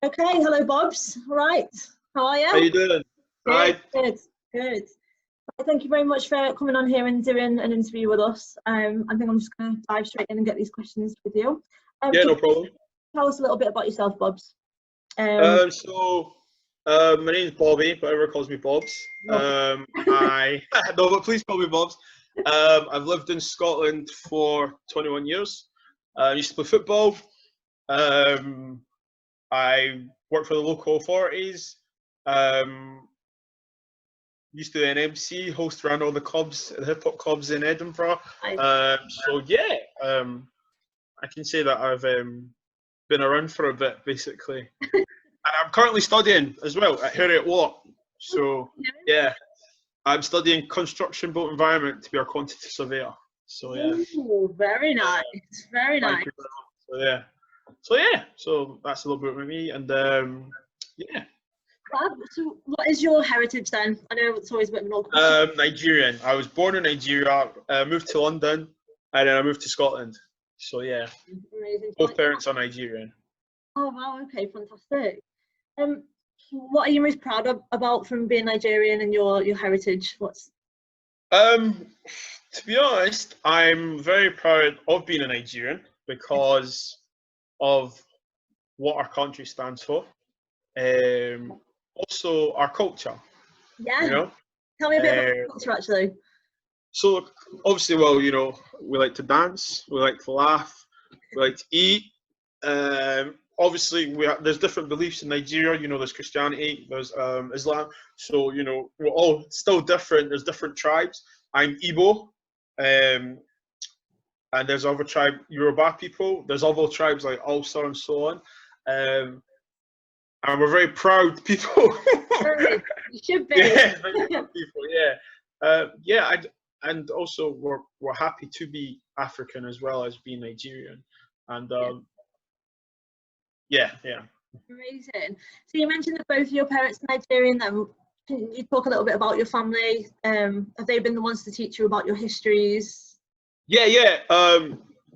Okay, hello, Bobs. All right, how are you? How you doing? Good, good, good. Thank you very much for coming on here and doing an interview with us. I think I'm just going to dive straight in and get these questions with you. Yeah, no problem. Tell us a little bit about yourself, Bobs. My name's Bobby, but everyone calls me Bobs. No, but please call me Bobs. I've lived in Scotland for 21 years. I used to play football. I worked for the local authorities. Used to be an MC, host around all the clubs, the hip hop clubs in Edinburgh. I can say that I've been around for a bit, basically. And I'm currently studying as well at Heriot Watt. So yeah, I'm studying construction built environment to be a quantity surveyor. So yeah. Ooh, very nice, very nice. So that's a little bit about me, and yeah. So what is your heritage then? I know it's always a bit of an old question. Nigerian. I was born in Nigeria, moved to London, and then I moved to Scotland. So yeah, amazing. Both parents are Nigerian. Oh wow, okay, fantastic. What are you most proud about from being Nigerian and your heritage? To be honest, I'm very proud of being a Nigerian because of what our country stands for. Also our culture. Yeah. You know? Tell me a bit about culture, actually. So obviously, well, you know, we like to dance, we like to laugh, we like to eat. Obviously, there's different beliefs in Nigeria. You know, there's Christianity, there's Islam. So you know, we're all still different. There's different tribes. I'm Igbo, and there's other tribe Yoruba people. There's other tribes like Ulster and so on. And we're very proud people. You should be. Yeah, very proud people. Yeah. And also we're happy to be African as well as being Nigerian. And yeah. Amazing. So you mentioned that both of your parents are Nigerian. Then can you talk a little bit about your family? Have they been the ones to teach you about your histories? Yeah.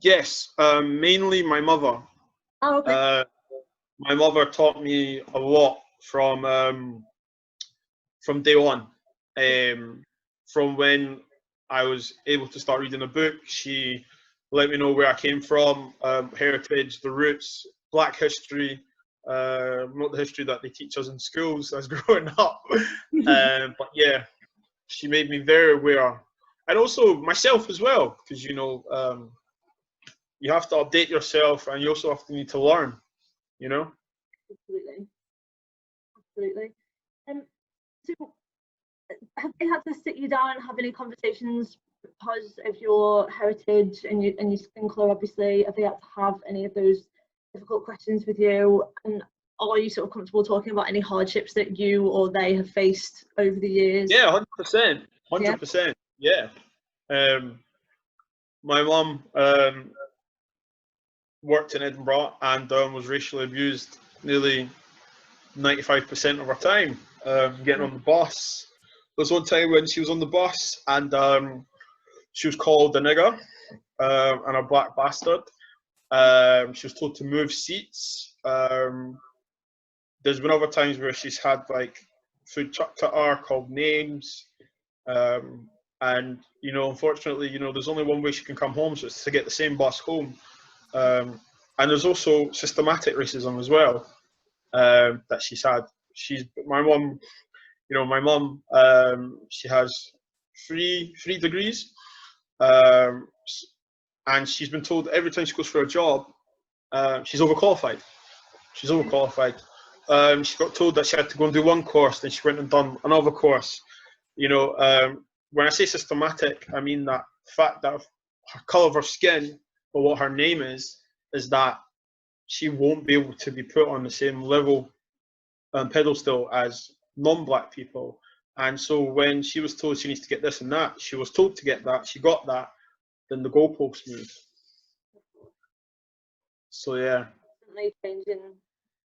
Yes. Mainly my mother. Oh, okay. My mother taught me a lot from day one. From when I was able to start reading a book, she let me know where I came from, heritage, the roots, Black history, not the history that they teach us in schools as growing up. But yeah, she made me very aware, and also myself as well, because you know, you have to update yourself, and you also have to need to learn. You know. Absolutely. So have they had to sit you down and have any conversations because of your heritage and your skin colour? Obviously, have they had to have any of those difficult questions with you? And are you sort of comfortable talking about any hardships that you or they have faced over the years? Yeah, 100%. 100%. Yeah. My mum worked in Edinburgh and was racially abused nearly 95% of her time. Getting on the bus. There was one time when she was on the bus and she was called a nigger and a black bastard. She was told to move seats. There's been other times where she's had like food chucked at her, called names. And you know, unfortunately, you know, there's only one way she can come home, so it's to get the same bus home. And there's also systematic racism as well that she's had. My mum, you know, she has three degrees, and she's been told every time she goes for a job, she's overqualified. She's overqualified. She got told that she had to go and do one course, then she went and done another course. You know, when I say systematic, I mean that fact that her colour of her skin or what her name is that she won't be able to be put on the same level pedestal as non-black people. And so when she was told she needs to get this and that, she was told to get that, she got that, then the goalpost moved. So yeah. Changing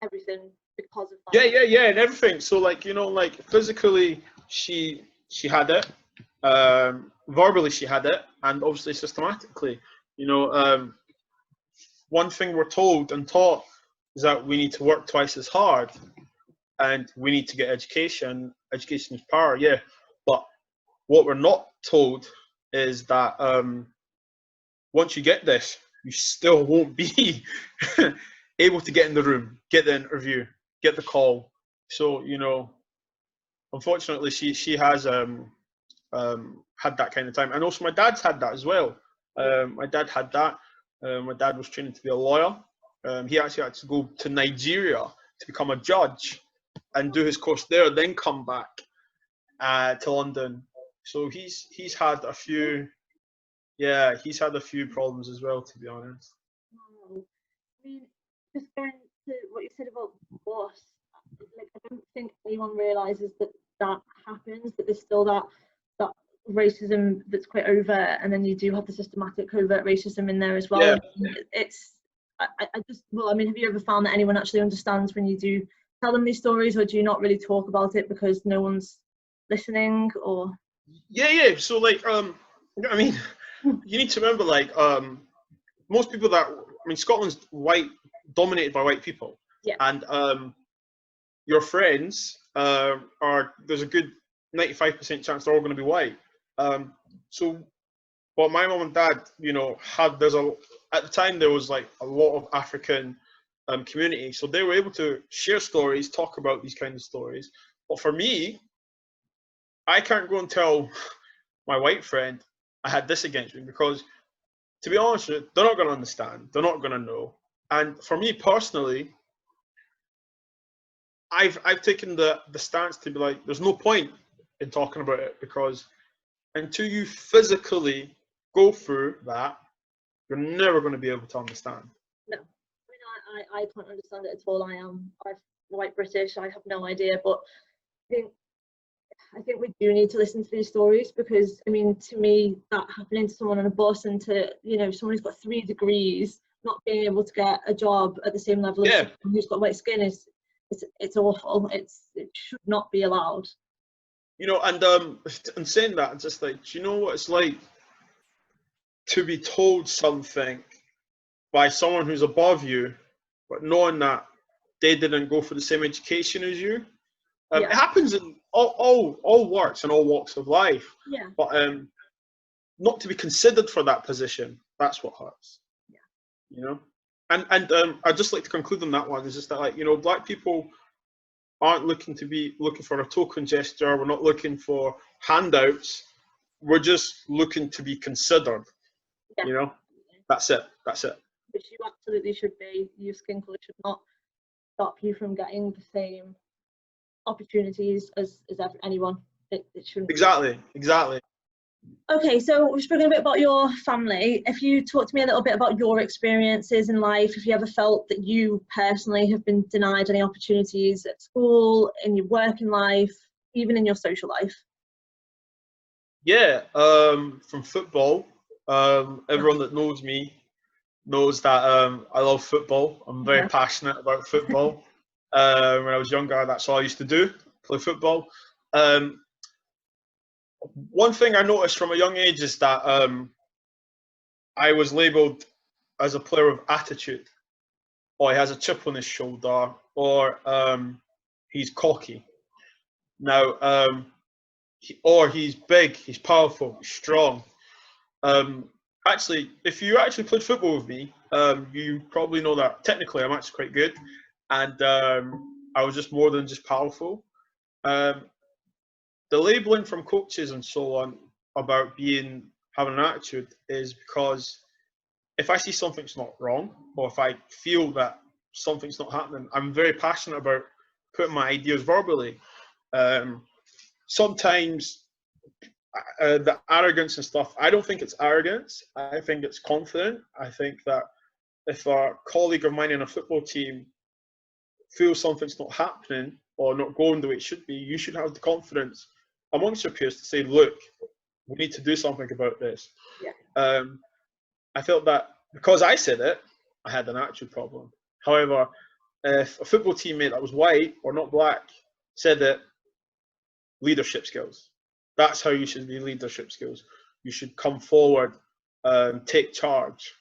everything because of that. Yeah, and everything. So like, you know, like physically she had it, verbally she had it, and obviously systematically. You know, one thing we're told and taught is that we need to work twice as hard, and we need to get education. Education is power, yeah. But what we're not told is that once you get this, you still won't be able to get in the room, get the interview, get the call. So, you know, unfortunately, she has had that kind of time, and also my dad's had that as well. My dad had that. My dad was training to be a lawyer. He actually had to go to Nigeria to become a judge and do his course there, then come back to London. So he's had a few, yeah, he's had a few problems as well, to be honest. Wow. I mean, just going to what you said about boss, like I don't think anyone realizes that that happens, that there's still that racism that's quite overt, and then you do have the systematic covert racism in there as well. Yeah. It's I just, well, I mean, have you ever found that anyone actually understands when you do tell them these stories, or do you not really talk about it because no one's listening? Or Yeah. So like, I mean, you need to remember, like, most people that, I mean, Scotland's dominated by white people. Yeah. And your friends there's a good 95% chance they're all going to be white. So, but my mom and dad, you know, at the time there was like a lot of African community, so they were able to share stories, talk about these kind of stories. But for me, I can't go and tell my white friend I had this against me, because, to be honest with you, they're not going to understand. They're not going to know. And for me personally, I've taken the stance to be like, there's no point in talking about it, because until you physically go through that, you're never going to be able to understand. no, I mean, I can't understand it at all. I'm white British. I have no idea, but I think we do need to listen to these stories, because I mean, to me, that happening to someone on a bus, and to, you know, someone who's got 3 degrees not being able to get a job at the same level as someone who's got white skin it's awful. It should not be allowed. You know, and saying that, it's just like, do you know what it's like to be told something by someone who's above you, but knowing that they didn't go for the same education as you? It happens in all works and all walks of life. Yeah. But not to be considered for that position, that's what hurts. Yeah. You know? And I'd just like to conclude on that one, is just that, like, you know, black people aren't looking for a token gesture. We're not looking for handouts. We're just looking to be considered. Yeah. You know? That's it. Which you absolutely should be. Your skin colour should not stop you from getting the same opportunities as anyone. It shouldn't. Exactly. Okay, so we've spoken a bit about your family. If you talk to me a little bit about your experiences in life, if you ever felt that you personally have been denied any opportunities at school, in your working life, even in your social life. Yeah, from football. Everyone that knows me knows that I love football. I'm very passionate about football. When I was younger, that's all I used to do, play football. One thing I noticed from a young age is that I was labelled as a player of attitude, or he has a chip on his shoulder, or he's cocky. Now, or he's big, he's powerful, he's strong. Actually, if you actually played football with me, you probably know that technically I'm actually quite good, and I was just more than just powerful. The labelling from coaches and so on about having an attitude is because if I see something's not wrong, or if I feel that something's not happening, I'm very passionate about putting my ideas verbally. Sometimes the arrogance and stuff, I don't think it's arrogance. I think it's confident. I think that if a colleague of mine in a football team feels something's not happening or not going the way it should be, you should have the confidence amongst your peers to say, look, we need to do something about this. Yeah. I felt that because I said it, I had an attitude problem. However, if a football teammate that was white or not black said it, leadership skills. That's how you should be, leadership skills. You should come forward, take charge.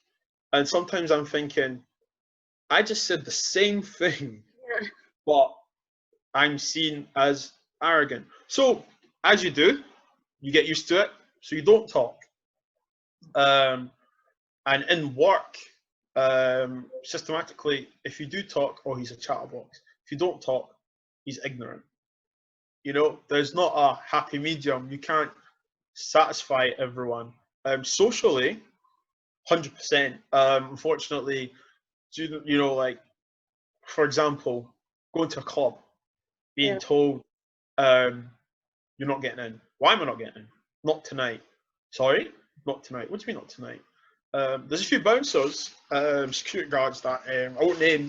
And sometimes I'm thinking, I just said the same thing, Yeah. but I'm seen as arrogant. So as you do, you get used to it, so you don't talk. And in work, systematically, if you do talk, oh, he's a chatterbox. If you don't talk, he's ignorant. You know, there's not a happy medium. You can't satisfy everyone. Socially, 100%. Unfortunately, you know, like, for example, going to a club, being Yeah. told, you're not getting in. Why am I not getting in? Not tonight. Sorry? Not tonight. What do you mean not tonight? There's a few bouncers, security guards that I won't name,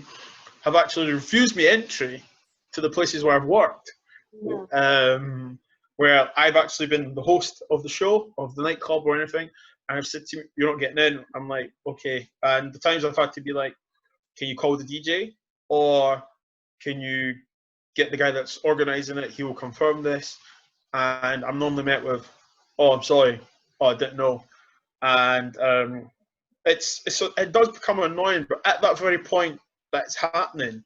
have actually refused me entry to the places where I've worked. Yeah. Where I've actually been the host of the show, of the nightclub or anything, and I've said to me, you're not getting in. I'm like, okay. And the times I've had to be like, can you call the DJ? Or can you get the guy that's organising it? He will confirm this. And I'm normally met with, oh, I'm sorry. Oh, I didn't know. And it does become annoying, but at that very point that it's happening,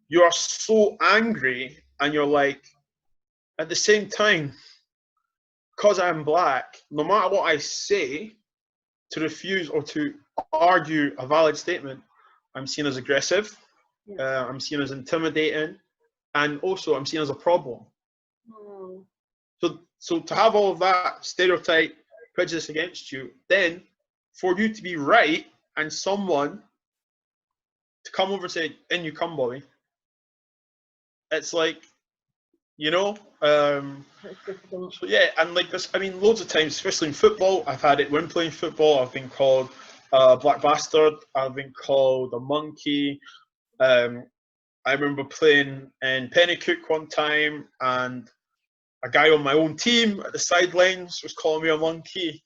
you are so angry, and you're like, at the same time, because I'm black, no matter what I say to refuse or to argue a valid statement, I'm seen as aggressive, Yeah. I'm seen as intimidating, and also I'm seen as a problem. Oh. So to have all of that stereotype, prejudice against you, then for you to be right and someone to come over and say, in you come, Bobby, it's like, you know, That's difficult. so yeah, and like this, I mean, loads of times, especially in football, I've had it when playing football. I've been called a black bastard. I've been called a monkey. I remember playing in Pennycook one time, and a guy on my own team at the sidelines was calling me a monkey.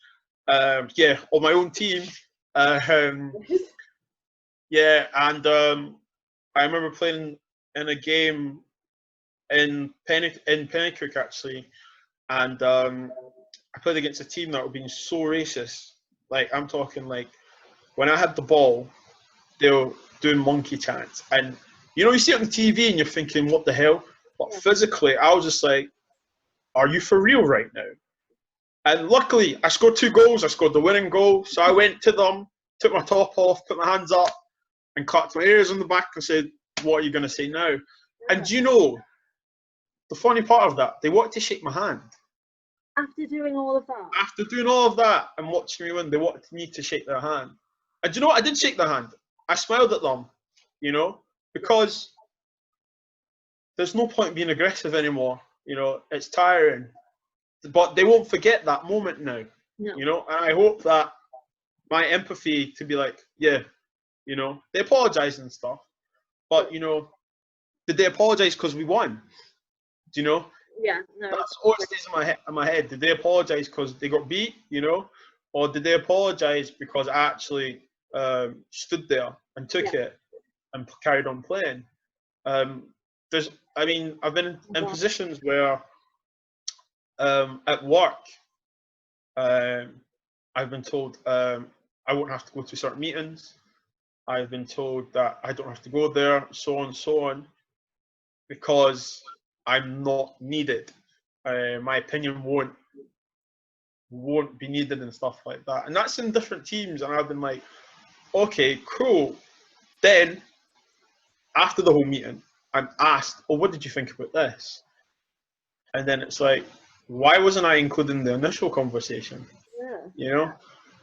Yeah, on my own team. Yeah, and I remember playing in a game in Pennycook actually, and I played against a team that were being so racist. Like, I'm talking like, when I had the ball, they were doing monkey chants, and you know, you see it on TV and you're thinking, what the hell? But Yeah. physically, I was just like, are you for real right now? And luckily, I scored 2 goals. I scored the winning goal. So I went to them, took my top off, put my hands up, and clapped my ears on the back and said, what are you going to say now? And do you know, the funny part of that, they wanted to shake my hand. After doing all of that? After doing all of that and watching me win, they wanted me to shake their hand. And do you know what? I did shake their hand. I smiled at them, you know, because there's no point being aggressive anymore. You know, it's tiring. But they won't forget that moment now. No. You know, and I hope that my empathy to be like, yeah, you know, they apologize and stuff. But, you know, did they apologize because we won? Do you know? Yeah, no. That's what stays in my head. Did they apologize because they got beat, you know? Or did they apologize because I actually stood there and took it and carried on playing? I've been in positions where at work, I've been told I won't have to go to certain meetings. I've been told that I don't have to go there, so on and so on, because I'm not needed. My opinion won't be needed and stuff like that. And that's in different teams. And I've been like, okay, cool. Then after the whole meeting, I'm asked, oh, what did you think about this? And then it's like, why wasn't I included in the initial conversation? Yeah. You know?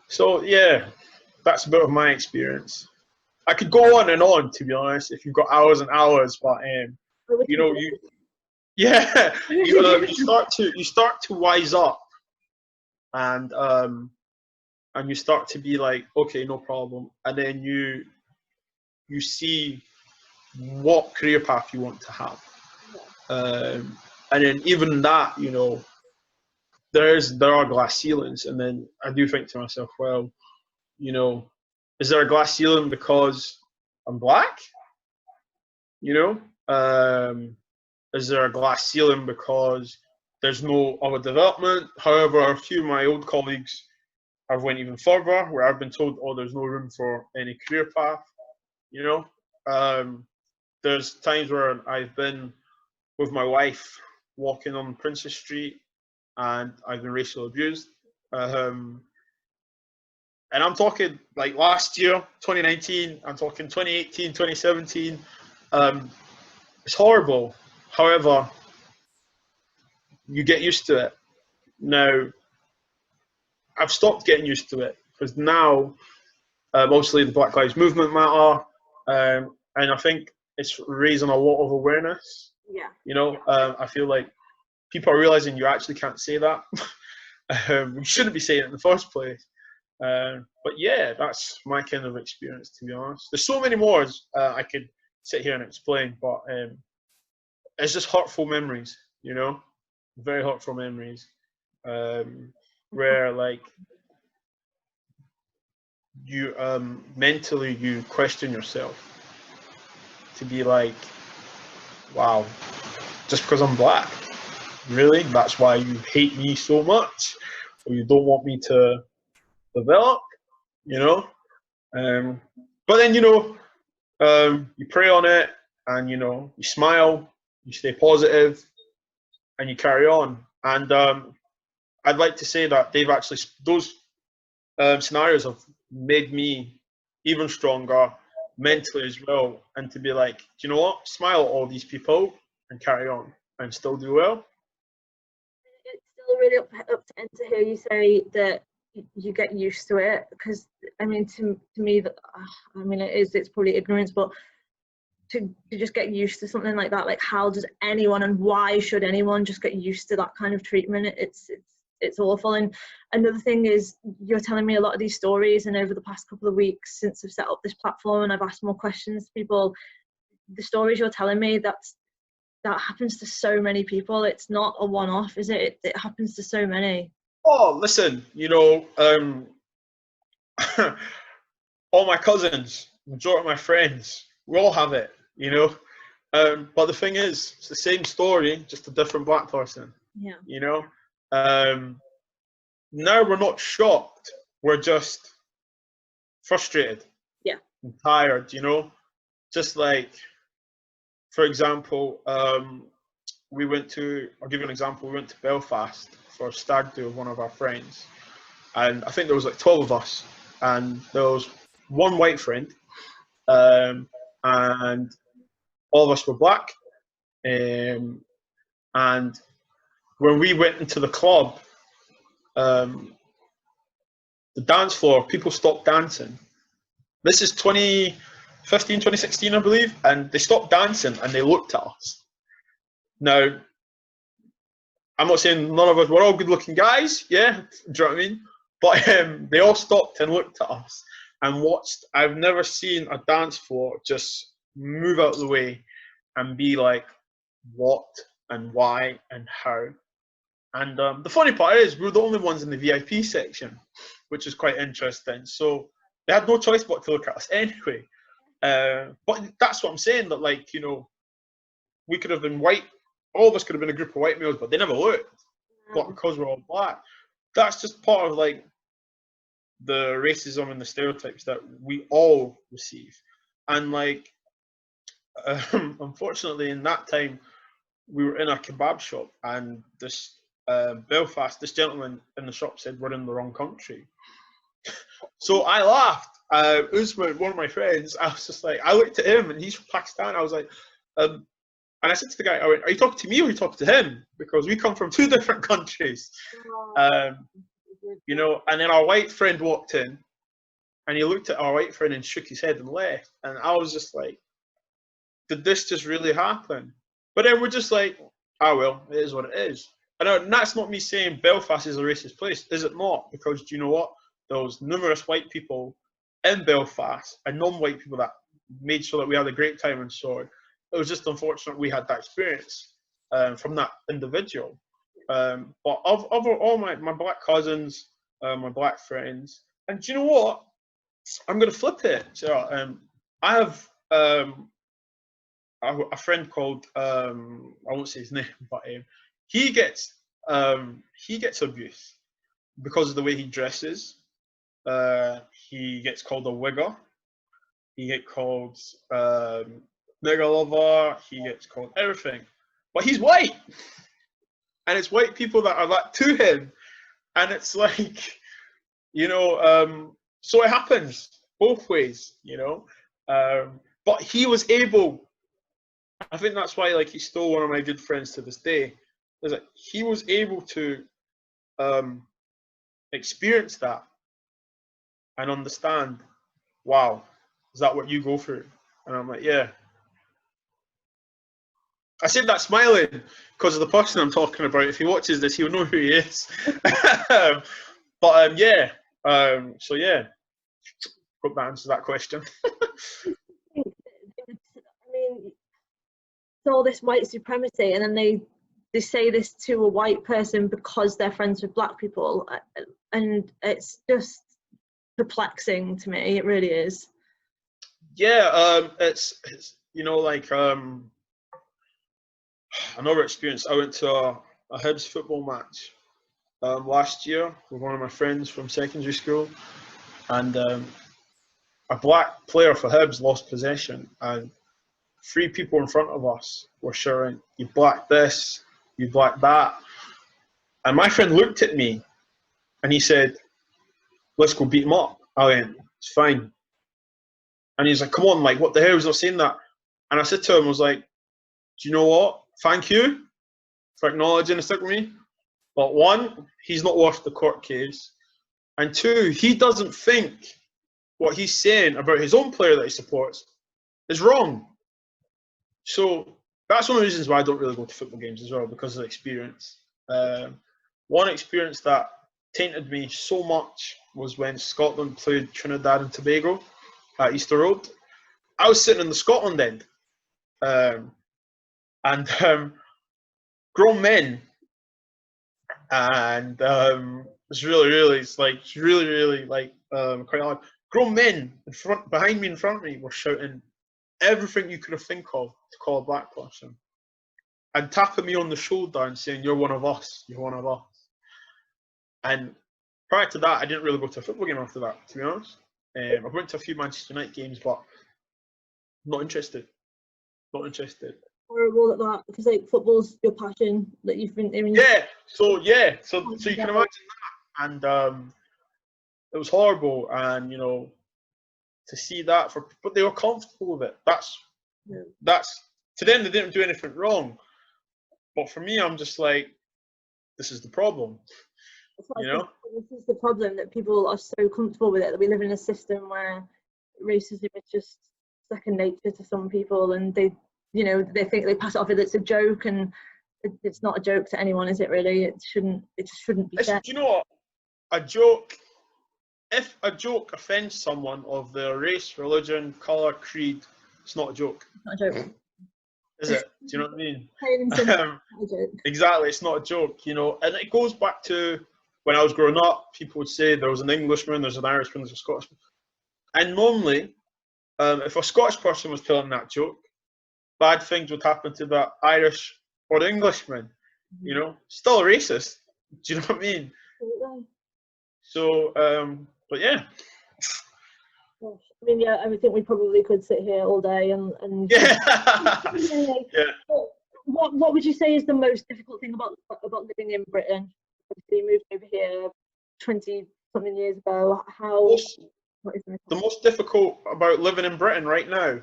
So yeah, that's a bit of my experience. I could go on and on, to be honest, if you've got hours and hours, but you know, you start to wise up, and you start to be like, okay, no problem, and then you see what career path you want to have, and then even that, you know, there are glass ceilings, and then I do think to myself, well, you know, is there a glass ceiling because I'm black? You know, is there a glass ceiling because there's no other development? However, a few of my old colleagues have went even further, where I've been told, oh, there's no room for any career path. You know, There's times where I've been with my wife walking on Princess Street and I've been racially abused. And I'm talking like last year, 2019, I'm talking 2018, 2017. It's horrible. However, you get used to it. Now, I've stopped getting used to it because now, mostly the Black Lives Movement matter, and I think it's raising a lot of awareness. Yeah. You know, I feel like people are realizing you actually can't say that. We shouldn't be saying it in the first place. But yeah, that's my kind of experience, to be honest. There's so many more I could sit here and explain, but it's just hurtful memories, you know, very hurtful memories, where like you mentally you question yourself to be like, wow, just because I'm black, really? That's why you hate me so much, or you don't want me to develop, you know? But then, you know, you pray on it and, you know, you smile, you stay positive, and you carry on. And I'd like to say that they've actually, those scenarios have made me even stronger mentally as well. And to be like, do you know what? Smile at all these people and carry on and still do well. It's still really up to end to hear you say that you get used to it, because I mean, to me, that I mean, it's probably ignorance, but to just get used to something like that, like how does anyone, and why should anyone just get used to that kind of treatment? It's awful. And another thing is, you're telling me a lot of these stories, and over the past couple of weeks since I've set up this platform and I've asked more questions to people, the stories you're telling me, that happens to so many people. It's not a one-off, is it? It happens to so many. Oh, listen, you know, all my cousins, majority of my friends, we all have it, you know. But the thing is, it's the same story, just a different black person. Yeah. You know. Now we're not shocked. We're just frustrated. Yeah. And tired. You know. Just like, for example, we went to. I'll give you an example. We went to Belfast for a stag do with one of our friends, and I think there was like 12 of us, and there was one white friend, and all of us were black, and when we went into the club, the dance floor, people stopped dancing. This is 2015, 2016, I believe, and they stopped dancing and they looked at us. Now, I'm not saying none of us, we're all good looking guys, yeah, do you know what I mean? But they all stopped and looked at us and watched. I've never seen a dance floor just move out of the way and be like, what and why and how. And the funny part is, we were the only ones in the VIP section, which is quite interesting. So they had no choice but to look at us anyway. But that's what I'm saying, that like, you know, we could have been white, all of us could have been a group of white males, but they never looked. But because we're all black, that's just part of like the racism and the stereotypes that we all receive. And like, unfortunately, in that time, we were in a kebab shop, and this Belfast, this gentleman in the shop said we're in the wrong country. So I laughed. Usman, one of my friends, I was just like, I looked at him, and he's from Pakistan. I was like, and I said to the guy, I went, are you talking to me or are you talking to him? Because we come from two different countries. You know, and then our white friend walked in, and he looked at our white friend and shook his head and left. And I was just like, did this just really happen? But then we're just like, ah, well, it is what it is. And that's not me saying Belfast is a racist place. Is it not? Because do you know what? There was numerous white people in Belfast and non-white people that made sure that we had a great time and so on. It was just unfortunate we had that experience from that individual. But of all my black cousins, my black friends, and do you know what? I'm going to flip it. So I have a friend called I won't say his name, but he gets abuse because of the way he dresses. He gets called a wigger. he gets called nigger lover, he gets called everything. But he's white, and it's white people that are that to him, and it's like, you know, so it happens both ways, you know. But he was able. I think that's why, like, he's still one of my good friends to this day. Is that he was able to experience that and understand. Wow, is that what you go through? And I'm like, yeah. I said that smiling because of the person I'm talking about. If he watches this, he'll know who he is. But yeah. So yeah, hope that answers that question. I mean, it's all this white supremacy, and then they say this to a white person because they're friends with black people, and it's just perplexing to me. It really is. Yeah, it's you know, like another experience. I went to a Hibs football match last year with one of my friends from secondary school, and a black player for Hibs lost possession, and 3 people in front of us were shouting, "You black this, you black that," and my friend looked at me, and he said, "Let's go beat him up." I went, "It's fine," and he's like, "Come on, like, what the hell is not saying that?" And I said to him, I was like, "Do you know what? Thank you for acknowledging this with me. But 1, he's not worth the court case. And 2, he doesn't think what he's saying about his own player that he supports is wrong." So that's one of the reasons why I don't really go to football games as well, because of the experience. One experience that tainted me so much was when Scotland played Trinidad and Tobago at Easter Road. I was sitting in the Scotland end. And grown men, and it's really like quite hard. Grown men behind me, in front of me, were shouting everything you could have think of to call a black person, and tapping me on the shoulder and saying, "You're one of us. You're one of us." And prior to that, I didn't really go to a football game after that, to be honest. I went to a few Manchester United games, but not interested. Not interested. Horrible at that, because like football's your passion that you've been doing. So you can imagine that, and it was horrible, and you know, to see that but they were comfortable with it. That's to them, they didn't do anything wrong, but for me, I'm just like, this is the problem. You know, this is the problem, that people are so comfortable with it, that we live in a system where racism is just second nature to some people, and they think they pass it off as it's a joke, and it's not a joke to anyone, is it really? It just shouldn't be said. Do you know what? A joke, if a joke offends someone of their race, religion, colour, creed, it's not a joke. It's not a joke. Is it? Do you know what I mean? Exactly, it's not a joke, you know. And it goes back to when I was growing up, people would say there was an Englishman, there's an Irishman, there's a Scotsman. And normally, if a Scottish person was telling that joke, bad things would happen to the Irish or the Englishman, you know. Still a racist. Do you know what I mean? So, but yeah. Gosh, I mean, yeah, I think we probably could sit here all day and yeah. Yeah. What would you say is the most difficult thing about living in Britain? Obviously, you moved over here 20-something years ago. The most difficult about living in Britain right now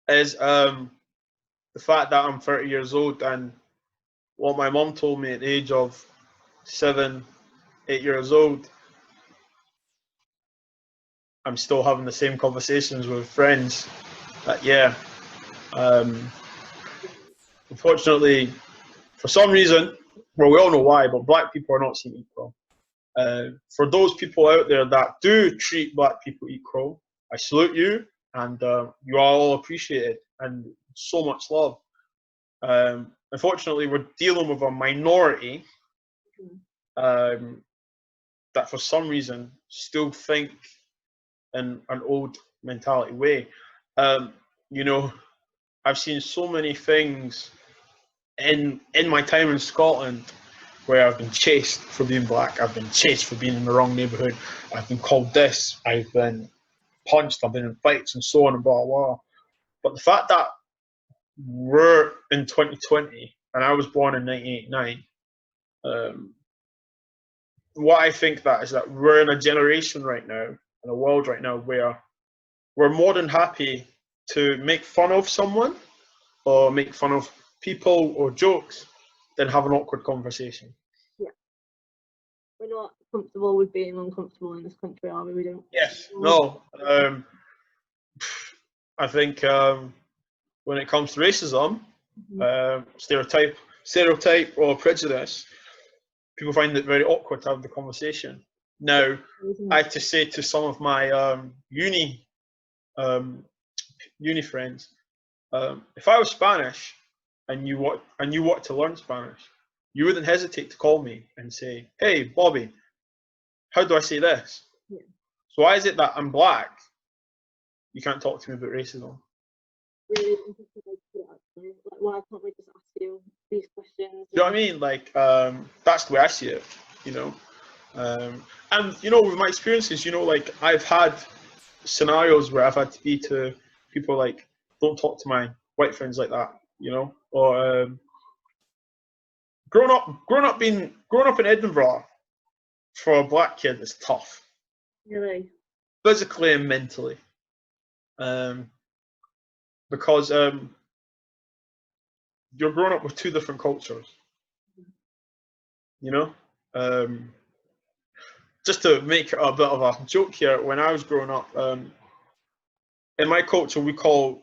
is the fact that I'm 30 years old, and what my mum told me at the age of 7, 8 years old, I'm still having the same conversations with friends. That unfortunately, for some reason, well, we all know why, but black people are not seen equal. For those people out there that do treat black people equal, I salute you, and you are all appreciated, and so much love. Unfortunately, we're dealing with a minority that for some reason still think in an old mentality way. You know, I've seen so many things in my time in Scotland where I've been chased for being black, I've been chased for being in the wrong neighbourhood, I've been called this, I've been punched, I've been in fights and so on and blah, blah. But the fact that we're in 2020 and I was born in 1989, what I think that is that we're in a generation right now, in a world right now, where we're more than happy to make fun of someone or make fun of people or jokes than have an awkward conversation. Yeah. We're not comfortable with being uncomfortable in this country, are we? We don't. Yes. No. I think when it comes to racism, stereotype or prejudice, people find it very awkward to have the conversation. Now, I have to say to some of my uni friends, if I was Spanish and you want to learn Spanish, you wouldn't hesitate to call me and say, "Hey, Bobby, how do I say this?" Yeah. So why is it that I'm black, you can't talk to me about racism? Really interesting way to put it, actually. Like, why can't we just ask you these questions? Do you know what I mean? Like, that's the way I see it, you know. And you know, with my experiences, you know, like I've had scenarios where I've had to be to people like, "Don't talk to my white friends like that," you know, or growing up in Edinburgh for a black kid is tough, Really? physically and mentally, because you're growing up with two different cultures, you know. Just to make a bit of a joke here, when I was growing up, in my culture, we call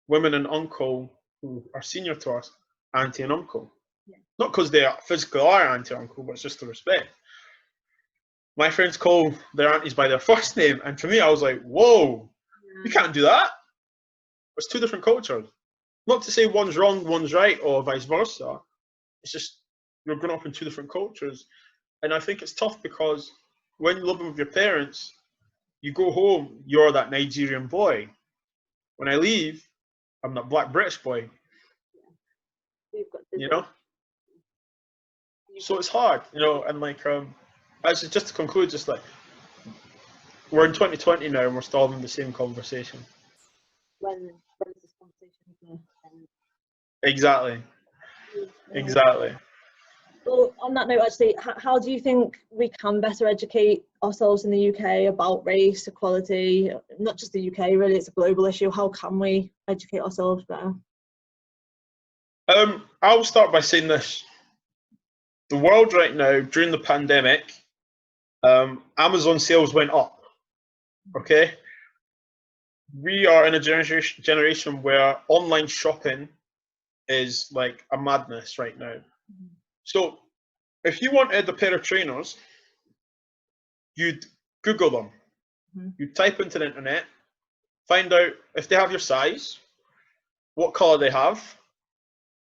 women and uncle who are senior to us auntie and uncle. Yeah. Not because they physically are auntie and uncle, but it's just the respect. My friends call their aunties by their first name, and to me, I was like, whoa, you can't do that. It's two different cultures. Not to say one's wrong, one's right, or vice versa. It's just you're growing up in two different cultures. And I think it's tough because when you're living with your parents, you go home, you're that Nigerian boy. When I leave, I'm that black British boy. We've got You know? So it's hard, you know, and like as just to conclude, just like we're in 2020 now and we're still having the same conversation. When is this conversation going to end? Exactly. Exactly. Well, on that note, actually, how do you think we can better educate ourselves in the UK about race, equality? Not just the UK, really, it's a global issue. How can we educate ourselves better? I'll start by saying this. The world right now, during the pandemic, Amazon sales went up. Okay? We are in a generation where online shopping is like a madness right now. So if you wanted a pair of trainers, you'd Google them. You'd type into the internet, find out if they have your size, what colour they have,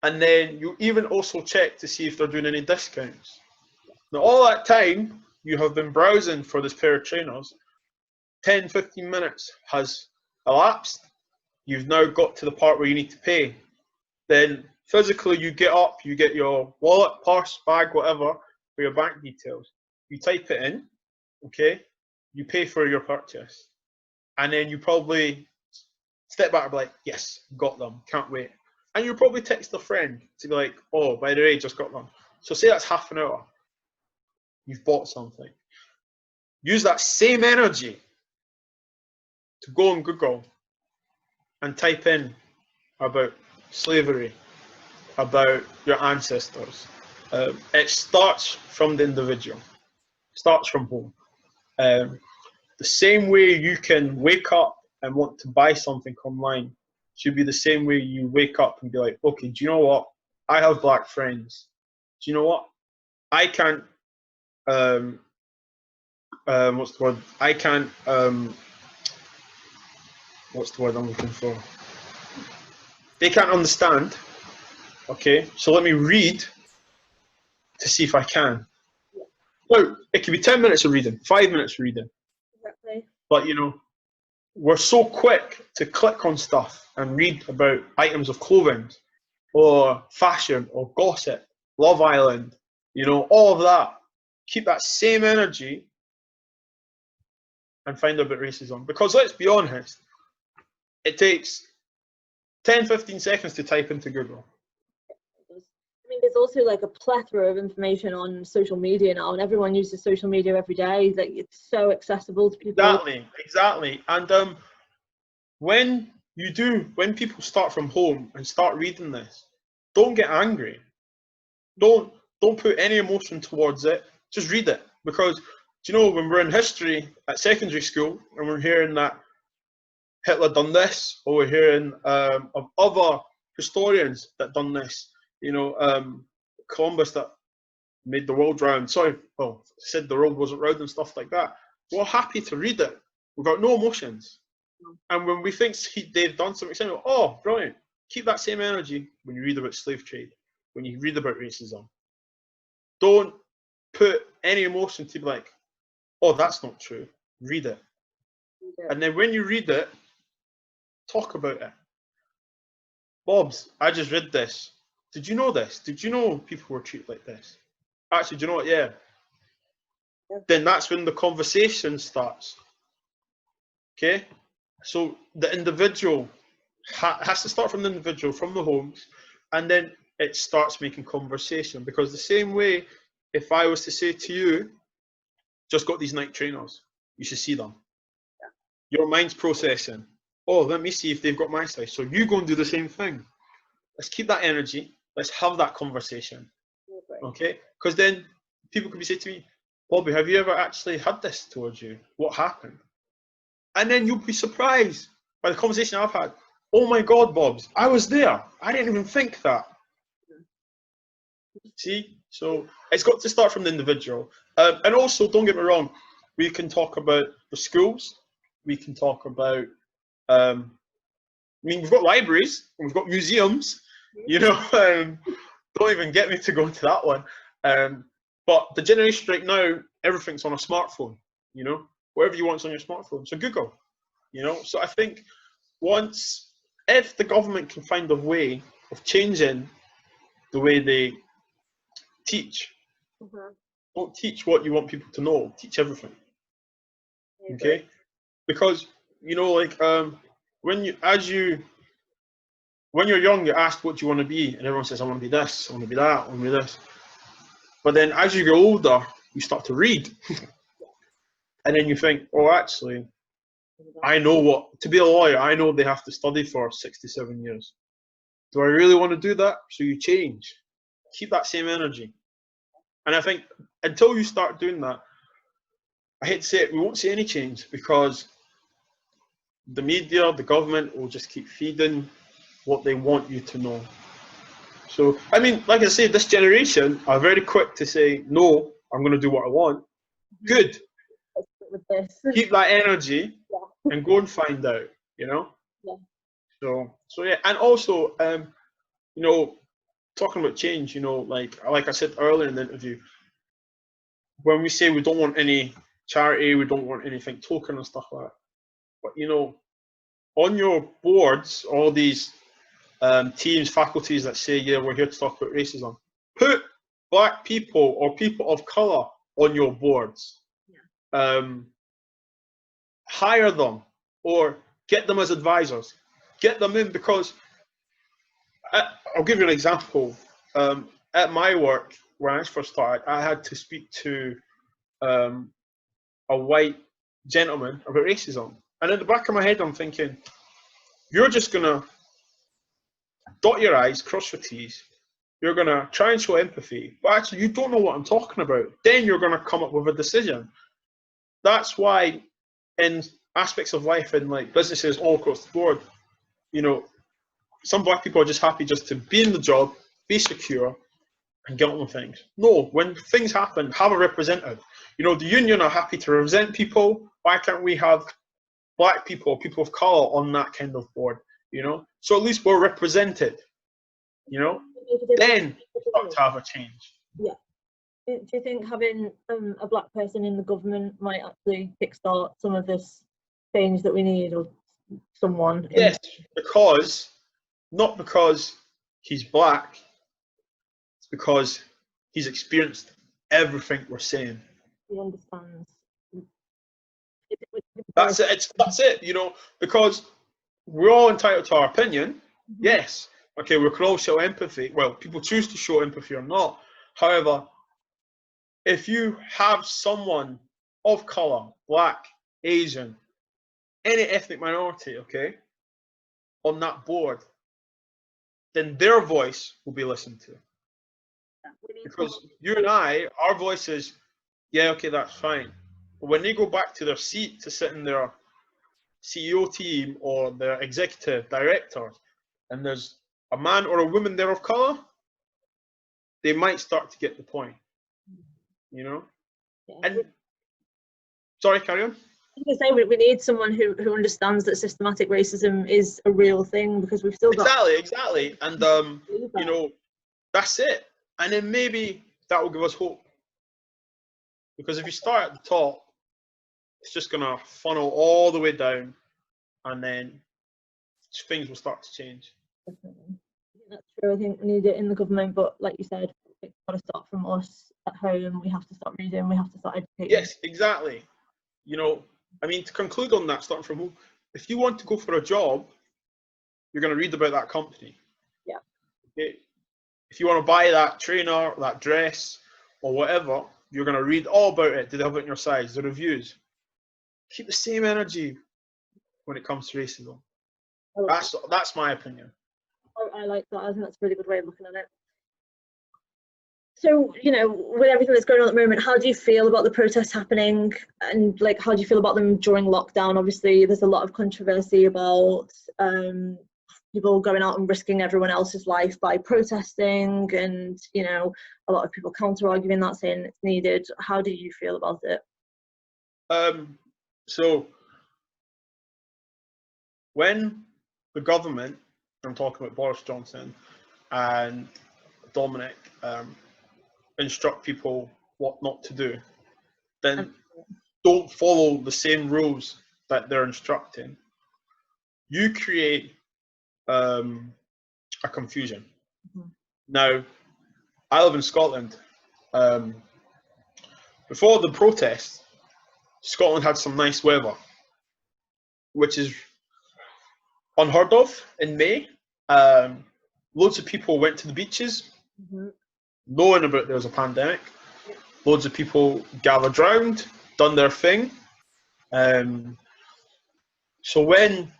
and then you even also check to see if they're doing any discounts. Now all that time you have been browsing for this pair of trainers, 10, 15 minutes has elapsed. You've now got to the part where you need to pay. Then physically you get up, you get your wallet, purse, bag, whatever, for your bank details. You type it in, okay? You pay for your purchase. And then you probably step back and be like, yes, got them, can't wait. And you'll probably text a friend to be like, oh, by the way, just got them. So say that's half an hour. You've bought something. Use that same energy to go on Google and type in about slavery, about your ancestors. It starts from the individual, starts from home. The same way you can wake up and want to buy something online should be the same way you wake up and be like, okay, do you know what? I have black friends. Do you know what? I can't, what's the word? I can't, what's the word I'm looking for? They can't understand. Okay, so let me read to see if I can. No, it could be 10 minutes of reading, 5 minutes of reading. Exactly. But you know, we're so quick to click on stuff and read about items of clothing or fashion or gossip, Love Island, you know, all of that. Keep that same energy and find out about racism. Because let's be honest, it takes 10-15 seconds to type into Google. I mean, there's also like a plethora of information on social media now, and everyone uses social media every day. That it's so accessible to people. Exactly. And when people start from home and start reading this, don't get angry. Don't put any emotion towards it. Just read it. Because, do you know, when we're in history at secondary school and we're hearing that Hitler done this, or we're hearing of other historians that done this, you know, Columbus that made the world round, said the world wasn't round and stuff like that. We're happy to read it. We've got no emotions. And when we think they've done something similar, oh, brilliant. Keep that same energy when you read about slave trade, when you read about racism. Don't put any emotion to be like, oh, that's not true. Read it. And then when you read it, talk about it. Bobs, I just read this. Did you know this? Did you know people were treated like this? Actually, do you know what? Yeah. Then that's when the conversation starts. Okay? So the individual has to start from the individual, from the homes, and then it starts making conversation. Because the same way, if I was to say to you, just got these Nike trainers, you should see them. Yeah. Your mind's processing. Oh, let me see if they've got my size. So you go and do the same thing. Let's keep that energy. Let's have that conversation. Okay? Because then people could be saying to me, Bobby, have you ever actually had this towards you? What happened? And then you'll be surprised by the conversation I've had. Oh my God, Bobs, I was there. I didn't even think that. See? So it's got to start from the individual. And also, don't get me wrong, we can talk about the schools. We can talk about, I mean, we've got libraries, and we've got museums, you know, don't even get me to go into that one. But the generation right now, everything's on a smartphone, you know, whatever you want's on your smartphone. So Google, you know. So I think if the government can find a way of changing the way they teach, don't teach what you want people to know, teach everything. Okay? Because, you know, like when you're young, you're asked what do you want to be, and everyone says, I want to be this, I want to be that, I want to be this. But then as you get older, you start to read. And then you think, oh, actually, I know what, to be a lawyer, I know they have to study for 67 years. Do I really want to do that? So you change. Keep that same energy. And I think until you start doing that, I hate to say it, we won't see any change, because the media, the government will just keep feeding what they want you to know. So, I mean, like I say, this generation are very quick to say, no, I'm going to do what I want. Good. With this. Keep that energy and go and find out, you know? Yeah. So yeah. And also, you know, talking about change, you know, like I said earlier in the interview, when we say we don't want any charity, we don't want anything token and stuff like that. But, you know, on your boards, all these teams, faculties that say, yeah, we're here to talk about racism, put black people or people of colour on your boards. Yeah. Hire them or get them as advisors. Get them in, because I'll give you an example. At my work, when I first started, I had to speak to a white gentleman about racism. And in the back of my head, I'm thinking, you're just going to dot your I's, cross your T's. You're going to try and show empathy, but actually you don't know what I'm talking about. Then you're going to come up with a decision. That's why in aspects of life and like businesses all across the board, you know, some black people are just happy just to be in the job, be secure, and get on with things. No, when things happen, have a representative. You know, the union are happy to represent people. Why can't we have black people, people of colour on that kind of board? You know, so at least we're represented. You know, then start to have a change. Yeah. Do you think having a black person in the government might actually kickstart some of this change that we need, or someone? Yes, because not because he's black, it's because he's experienced everything we're saying. He understands. That's it. That's it. You know, because we're all entitled to our opinion. Yes. Okay, we can all show empathy. Well, people choose to show empathy or not. However, if you have someone of color, black, Asian, any ethnic minority, okay, on that board, then their voice will be listened to. Because you and I, our voices, yeah, okay, that's fine. But when they go back to their seat to sit in their CEO team or their executive directors, and there's a man or a woman there of color, they might start to get the point. You know? Yeah. And sorry, carry on. I was gonna say we need someone who understands that systematic racism is a real thing, because we've still got Exactly. And you know, that's it. And then maybe that will give us hope. Because if you start at the top, it's just gonna funnel all the way down, and then things will start to change. Definitely. That's true. I think we need it in the government, but like you said, it's got to start from us at home. We have to start reading. We have to start educating. Yes, exactly. You know, I mean, to conclude on that, starting from home, if you want to go for a job, you're going to read about that company. Yeah. Okay? If you want to buy that trainer, that dress, or whatever, you're going to read all about it. Do they have it in your size? The reviews. Keep the same energy when it comes to racism. That's my opinion. I like that. I think that's a really good way of looking at it. So, you know, with everything that's going on at the moment, how do you feel about the protests happening, and like, how do you feel about them during lockdown? Obviously, there's a lot of controversy about people going out and risking everyone else's life by protesting, and, you know, a lot of people counter-arguing that, saying it's needed. How do you feel about it? So, when the government, I'm talking about Boris Johnson and Dominic, instruct people what not to do, then don't follow the same rules that they're instructing. You create a confusion. Now, I live in Scotland. Before the protests, Scotland had some nice weather, which is unheard of in May. Loads of people went to the beaches, knowing about there was a pandemic. Loads of people gathered round, done their thing. So when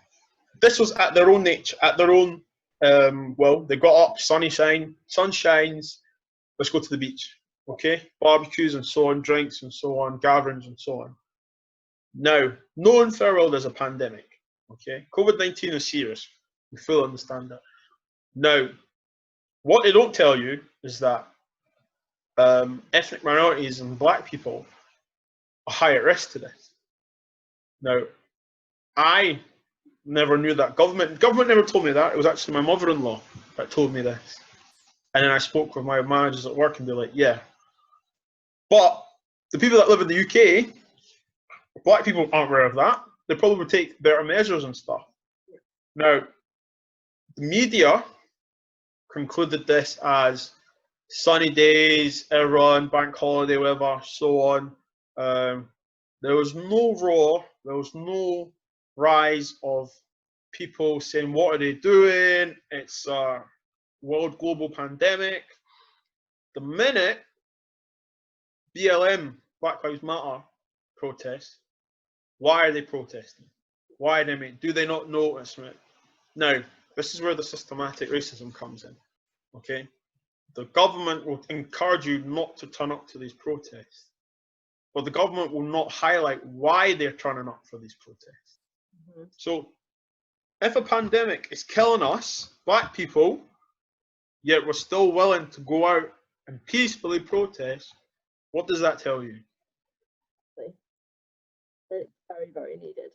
this was at their own nature, at their own, well, they got up, sun shines, let's go to the beach, okay? Barbecues and so on, drinks and so on, gatherings and so on. Now, knowing very well there's a pandemic, okay? COVID-19 is serious. We fully understand that. Now, what they don't tell you is that ethnic minorities and black people are high at risk to this. Now, I never knew that. Government never told me that. It was actually my mother-in-law that told me this. And then I spoke with my managers at work, and they're like, yeah. But the people that live in the UK, black people aren't aware of that. They probably would take better measures and stuff. Now, the media concluded this as sunny days, everyone, bank holiday, whatever, so on. There was no roar, there was no rise of people saying, what are they doing? It's a world global pandemic. The minute BLM, Black Lives Matter, protests, why are they protesting? Why do they not notice it? Now, this is where the systematic racism comes in, okay? The government will encourage you not to turn up to these protests, but the government will not highlight why they're turning up for these protests. So, if a pandemic is killing us, black people, yet we're still willing to go out and peacefully protest, what does that tell you? It's very, very needed.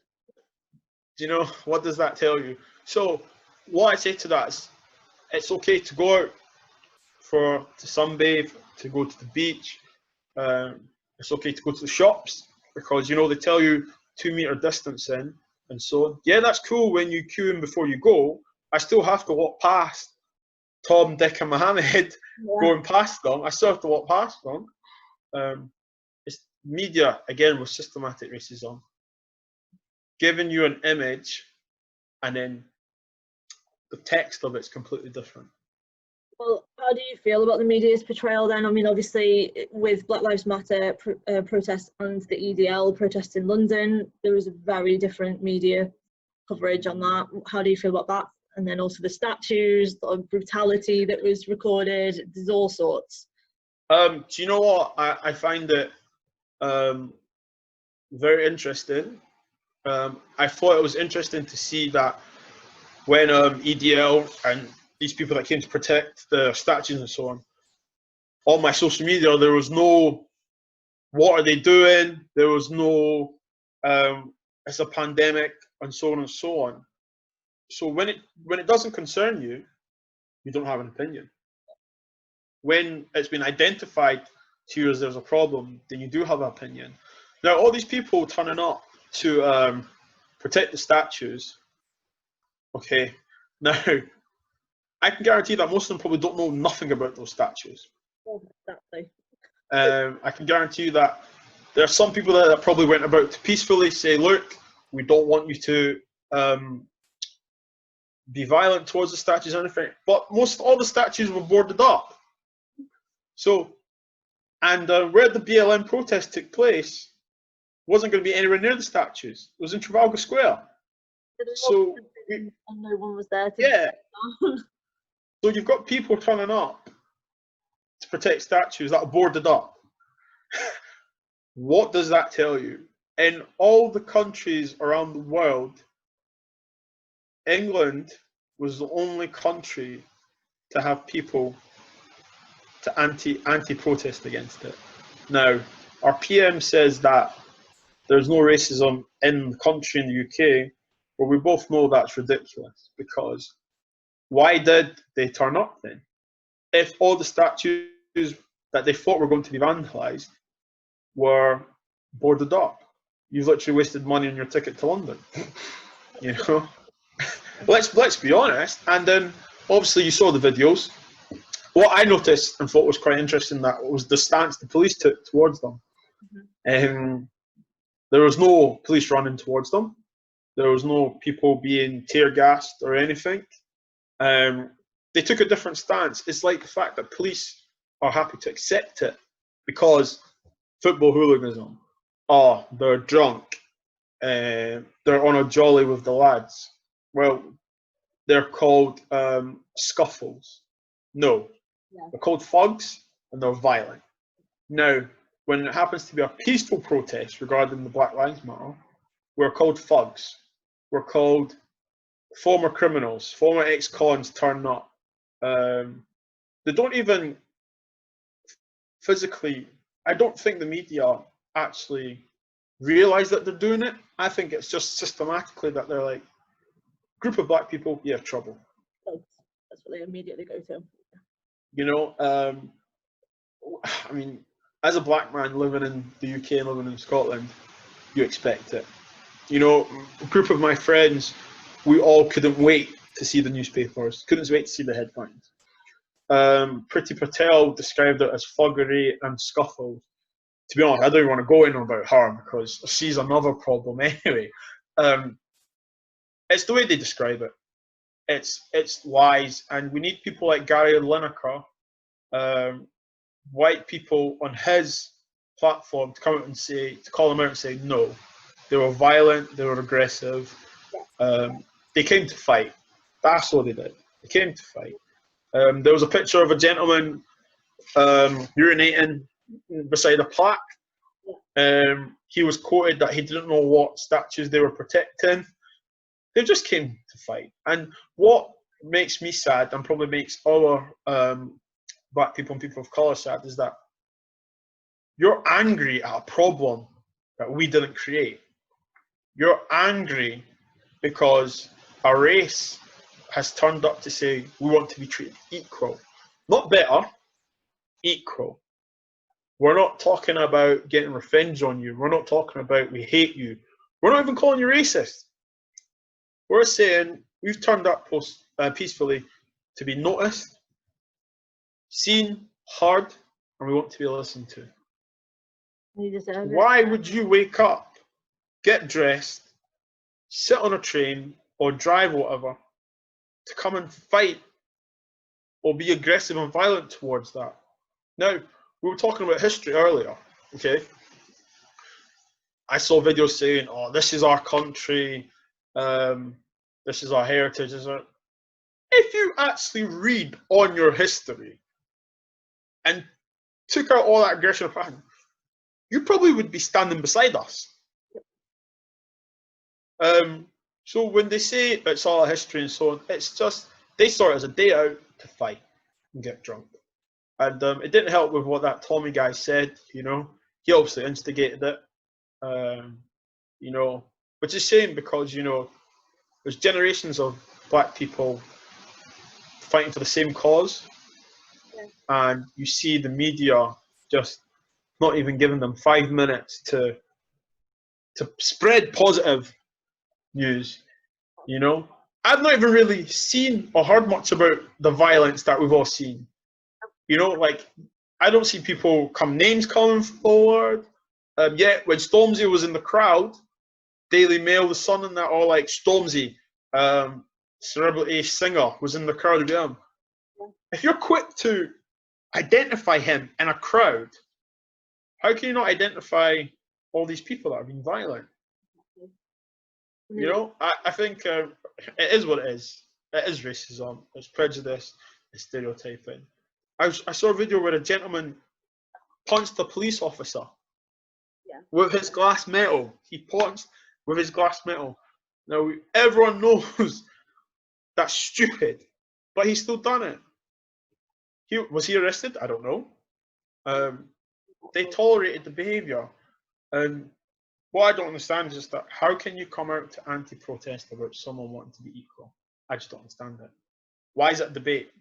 Do you know, what does that tell you? So, what I say to that is, it's okay to go out to sunbathe, to go to the beach. It's okay to go to the shops, because, you know, they tell you 2 meter distancing and so on. Yeah, that's cool when you queue in before you go. I still have to walk past Tom, Dick and Mohammed going past them. I still have to walk past them. It's media, again, with systematic racism. giving you an image, and then the text of it's completely different. Well, how do you feel about the media's portrayal then? I mean, obviously, with Black Lives Matter protests and the EDL protests in London, there was a very different media coverage on that. How do you feel about that? And then also the statues, the brutality that was recorded, there's all sorts. Do you know what? I find it very interesting. I thought it was interesting to see that when EDL and these people that came to protect the statues and so on my social media, there was no, what are they doing? There was no, it's a pandemic, and so on and so on. So when it doesn't concern you, you don't have an opinion. When it's been identified to you as there's a problem, then you do have an opinion. Now, all these people turning up to protect the statues, okay, now, I can guarantee that most of them probably don't know nothing about those statues. Oh, exactly. I can guarantee you that there are some people there that probably went about to peacefully say, look, we don't want you to be violent towards the statues or anything, but all the statues were boarded up. So, and where the BLM protest took place wasn't going to be anywhere near the statues. It was in Trafalgar Square. So, and no one was there to yeah. So you've got people turning up to protect statues that are boarded up. What does that tell you? In all the countries around the world, England was the only country to have people to anti-protest against it. Now, our PM says that there's no racism in the country, in the UK, but we both know that's ridiculous, because why did they turn up then? If all the statues that they thought were going to be vandalised were boarded up, you've literally wasted money on your ticket to London. You know, let's be honest. And then obviously you saw the videos. What I noticed and thought was quite interesting, that was the stance the police took towards them. There was no police running towards them. There was no people being tear gassed or anything. They took a different stance. It's like the fact that police are happy to accept it because football hooliganism. Oh, they're drunk. They're on a jolly with the lads. Well, they're called scuffles. No, they're called thugs, and they're violent. Now, when it happens to be a peaceful protest regarding the Black Lives Matter, we're called thugs. We're called former criminals, former ex-cons turn up. They don't even physically, I don't think the media actually realise that they're doing it. I think it's just systematically that they're like, group of black people, yeah, trouble. That's what they immediately go to. You know, I mean, as a black man living in the UK and living in Scotland, you expect it. You know, a group of my friends, we all couldn't wait to see the newspapers, couldn't wait to see the headlines. Priti Patel described it as thuggery and scuffles. To be honest, I don't even want to go in about her because she's another problem anyway. It's the way they describe it. It's lies, and we need people like Gary Lineker, white people on his platform, to come out and say, to call them out and say, no, they were violent, they were aggressive, they came to fight. That's what they did. They came to fight. There was a picture of a gentleman urinating beside a plaque. He was quoted that he didn't know what statues they were protecting. They just came to fight. And what makes me sad, and probably makes our black people and people of colour sad, is that you're angry at a problem that we didn't create. You're angry because a race has turned up to say we want to be treated equal. Not better, equal. We're not talking about getting revenge on you. We're not talking about we hate you. We're not even calling you racist. We're saying we've turned up peacefully to be noticed, seen, heard, and we want to be listened to. You deserve it. Why would you wake up, get dressed, sit on a train or drive or whatever to come and fight or be aggressive and violent towards that. Now, we were talking about history earlier, okay? I saw videos saying, oh, this is our country, this is our heritage. If you actually read on your history and took out all that aggression and passion, you probably would be standing beside us. So when they say it's all a history and so on, it's just, they saw it as a day out to fight and get drunk. And it didn't help with what that Tommy guy said, you know. He obviously instigated it, you know, which is a shame because, you know, there's generations of black people fighting for the same cause, and you see the media just not even giving them 5 minutes to spread positive news, you know. I've not even really seen or heard much about the violence that we've all seen. You know, like, I don't see names coming forward. Yet when Stormzy was in the crowd, Daily Mail, The Sun and that all like, Stormzy, celebrity singer, was in the crowd with him. If you're quick to identify him in a crowd, how can you not identify all these people that are being violent? You know, I think it is what it is. It is racism, it's prejudice, it's stereotyping. I saw a video where a gentleman punched a police officer with his glass metal. He punched with his glass metal. Now, everyone knows that's stupid, but he's still done it. Was he arrested? I don't know. They tolerated the behaviour. And what I don't understand is just that how can you come out to anti-protest about someone wanting to be equal? I just don't understand it. Why is it a debate?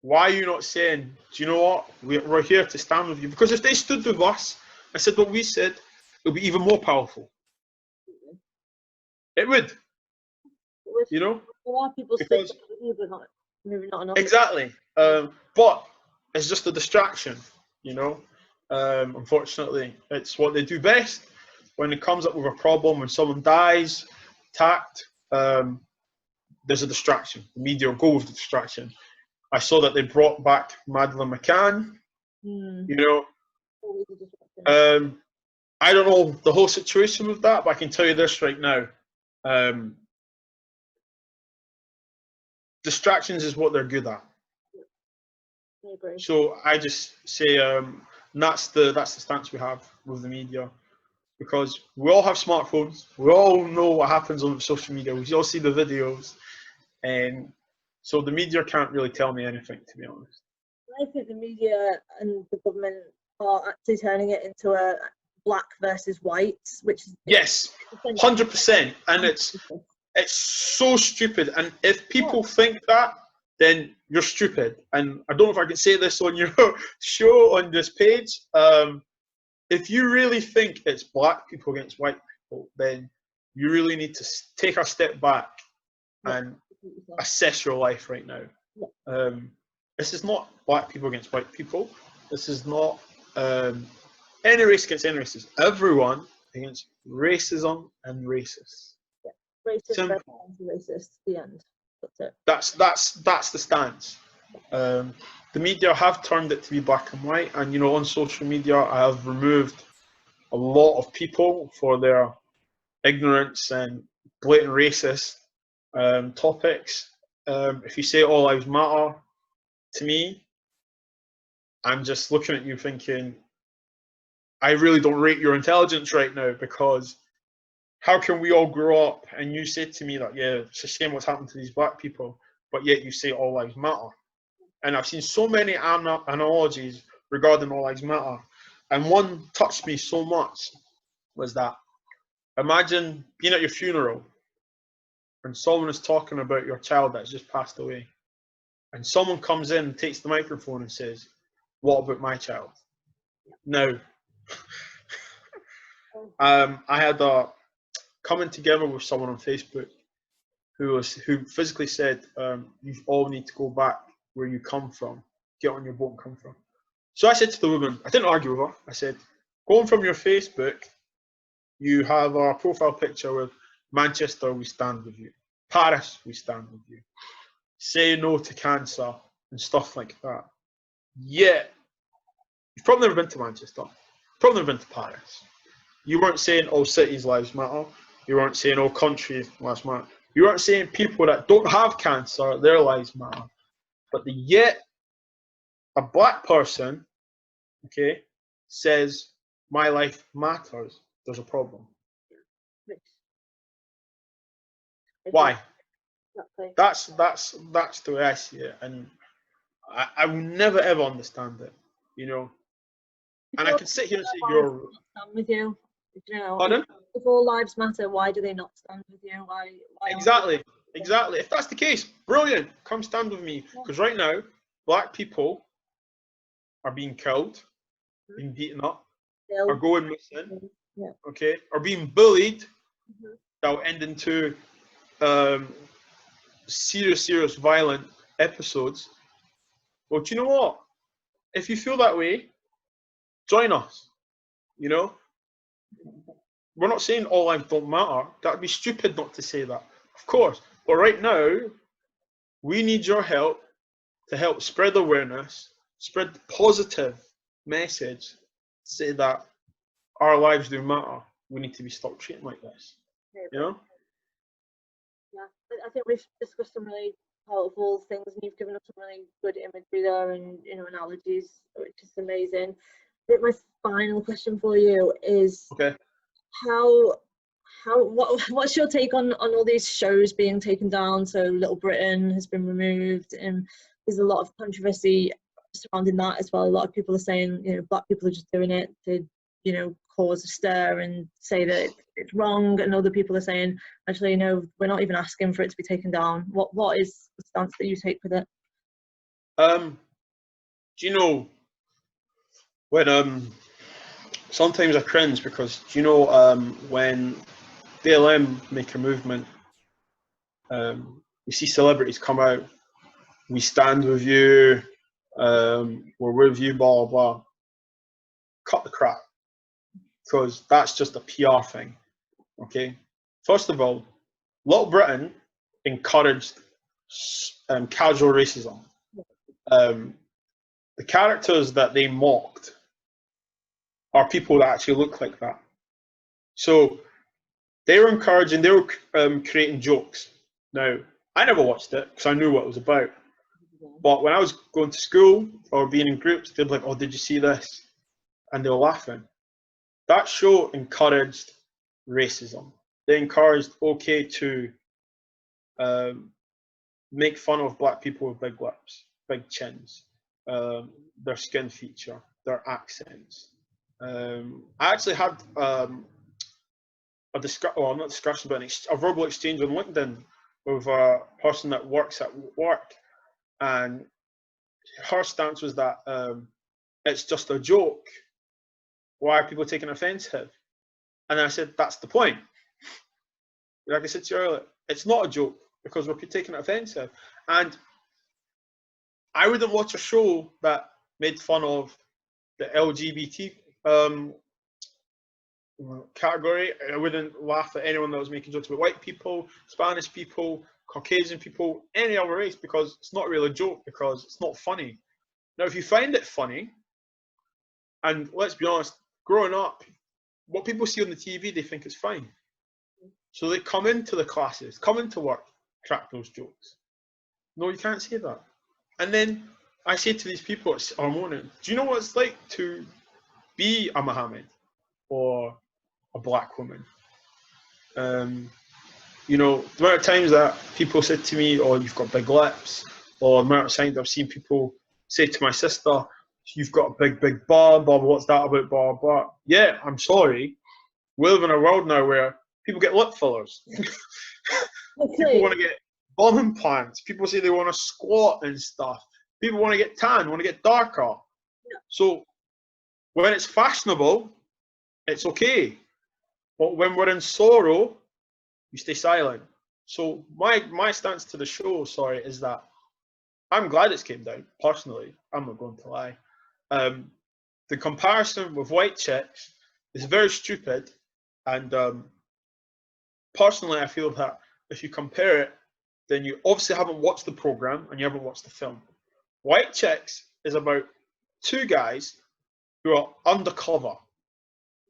Why are you not saying, do you know what, we're here to stand with you? Because if they stood with us and said what we said, it would be even more powerful. It would. You know? A lot of people because, but maybe not enough. Exactly. But it's just a distraction, you know? Unfortunately, it's what they do best. When it comes up with a problem, when someone dies, attacked, there's a distraction. The media will go with the distraction. I saw that they brought back Madeleine McCann. You know, I don't know the whole situation with that, but I can tell you this right now: distractions is what they're good at. I agree. So I just say that's the stance we have with the media, because we all have smartphones. We all know what happens on social media. We all see the videos, and so the media can't really tell me anything, to be honest. I think the media and the government are actually turning it into a black versus white, which is yes, 100%, and it's so stupid. And if people think that, then you're stupid. And I don't know if I can say this on your show on this page. If you really think it's black people against white people, then you really need to take a step back and assess your life right now. This is not black people against white people. This is not any race against any race. It's everyone against racism and racists. Racist versus anti-racist. The end. That's it. That's the stance. The media have turned it to be black and white, and you know, on social media, I have removed a lot of people for their ignorance and blatant racist topics. If you say all lives matter to me, I'm just looking at you thinking, I really don't rate your intelligence right now, because how can we all grow up and you say to me that, yeah, it's a shame what's happened to these black people, but yet you say all lives matter. And I've seen so many analogies regarding all lives matter, and one touched me so much was that, imagine being at your funeral and someone is talking about your child that's just passed away, and someone comes in and takes the microphone and says, what about my child? Now, I had a coming together with someone on Facebook who physically said, you all need to go back where you come from, get on your boat and come from. So I said to the woman, I didn't argue with her, I said, going from your Facebook, you have a profile picture with Manchester, we stand with you. Paris, we stand with you. Say no to cancer and stuff like that. Yet, you've probably never been to Manchester. Probably never been to Paris. You weren't saying all cities' lives matter. You weren't saying all countries' lives matter. You weren't saying people that don't have cancer, their lives matter. But yet, a black person, okay, says my life matters. There's a problem. Why? Exactly. That's the way I see it, and I will never ever understand it. You know, and I could sit here and say you're. Stand with you. You know, Pardon? if all lives matter, why do they not stand with you? Why Exactly. If that's the case, brilliant. Come stand with me, because right now, black people are being killed, being beaten up, are going missing, okay, are being bullied. That will end into serious violent episodes. Well, do you know what? If you feel that way, join us. You know, we're not saying all lives don't matter. That'd be stupid not to say that, of course. But right now, we need your help to help spread awareness, spread the positive message, say that our lives do matter. We need to be stopped treating like this. You know? Yeah, I think we've discussed some really powerful things, and you've given us some really good imagery there, and analogies, which is amazing. I think my final question for you is, okay, what's your take on all these shows being taken down? So Little Britain has been removed, and there's a lot of controversy surrounding that as well. A lot of people are saying, black people are just doing it to, cause a stir and say that it's wrong, and other people are saying, actually, no, we're not even asking for it to be taken down. What is the stance that you take with it? Do you know when sometimes I cringe because when BLM make a movement, you see celebrities come out, we stand with you, we're with you, blah blah. Cut the crap, because that's just a PR thing. Okay, first of all, Little Britain encouraged casual racism. The characters that they mocked are people that actually look like that. So they were encouraging, they were creating jokes. Now, I never watched it because I knew what it was about. But when I was going to school or being in groups, they'd be like, oh, did you see this? And they were laughing. That show encouraged racism. They encouraged to make fun of black people with big lips, big chins, their skin feature, their accents. I actually had a verbal exchange on LinkedIn with a person that works at work, and her stance was that it's just a joke. Why are people taking offensive? And I said, that's the point. Like I said to you earlier, it's not a joke because we're taking it offensive. And I wouldn't watch a show that made fun of the LGBT category. I wouldn't laugh at anyone that was making jokes about white people, Spanish people, Caucasian people, any other race, because it's not really a joke, because it's not funny. Now, if you find it funny, and let's be honest, growing up, what people see on the TV, they think it's fine. So they come into the classes, come into work, crack those jokes. No, you can't say that. And then I say to these people at our morning, do you know what it's like to be a Mohammed or a black woman? The amount of times that people said to me, oh, you've got big lips, or the amount of times I've seen people say to my sister, you've got a big bum, blah, what's that about, blah, blah. Yeah, I'm sorry. We live in a world now where people get lip fillers. People want to get bum implants. People say they want to squat and stuff. People want to get tan, want to get darker. Yeah. So when it's fashionable, it's okay. But when we're in sorrow, you stay silent. So my stance to the show, is that I'm glad it's came down, personally. I'm not going to lie. The comparison with white chicks is very stupid, and personally, I feel that if you compare it, then you obviously haven't watched the program and you haven't watched the film. White Chicks is about two guys who are undercover.